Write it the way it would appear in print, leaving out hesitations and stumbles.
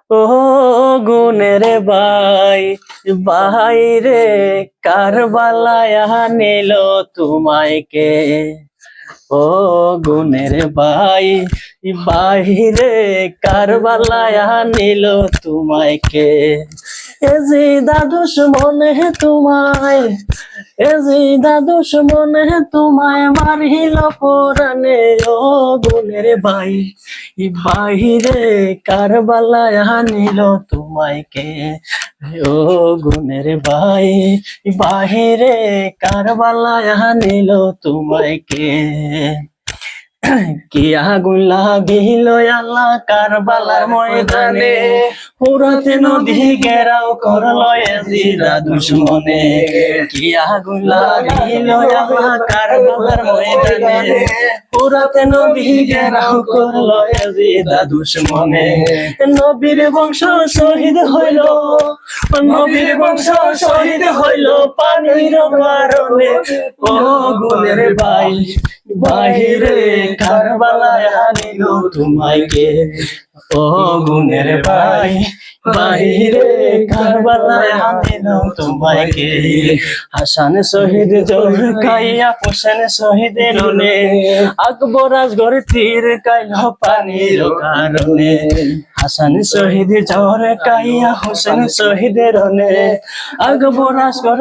ও গুণের ভাই, ভাই রে কারবালায় নিল তোমায় কে? ও গুণের ভাই, ভাই রে কারবালায় নিল তোমায় কে? এ জিদা দুশ্মনে তোমায়, এ জিদা দুশ্মনে তোমায় মারিল পরানে। ও গুণের ভাই, ভাই রে কারবালায় নিল তোমায় কে? ও গুণের ভাই, ভাই রে কারবালায় নিল তোমায় কে? কি আগুন লাগিল আল্লাহ কারবালার ময়দানে, ফুরাত নদী ঘেরাও করলো ইয়াজিদা দুশমনে। কি আগুন লাগিল আল্লাহ কারবালার ময়দানে, ফুরাত নদী ঘেরাও করলো ইয়াজিদা দুশমনে। নবীর বংশ শহীদ হইল, নবীর বংশ শহীদ হইল পানির কারণে। ও গুণের ভাই, ভাই রে কারবালায় নিল তোমায় কে? ও গুণের ভাই, ভাই রে কারবালায় নিল তোমায় কে? হাসান শহীদ জোর কাইয়া হোসেন শহীদের রনে, আকবর আজগর তীর কাইল পানির কারণে। হাসান শহীদ জোর কাইয়া হোসেন শহীদের রনে, আকবর আজগর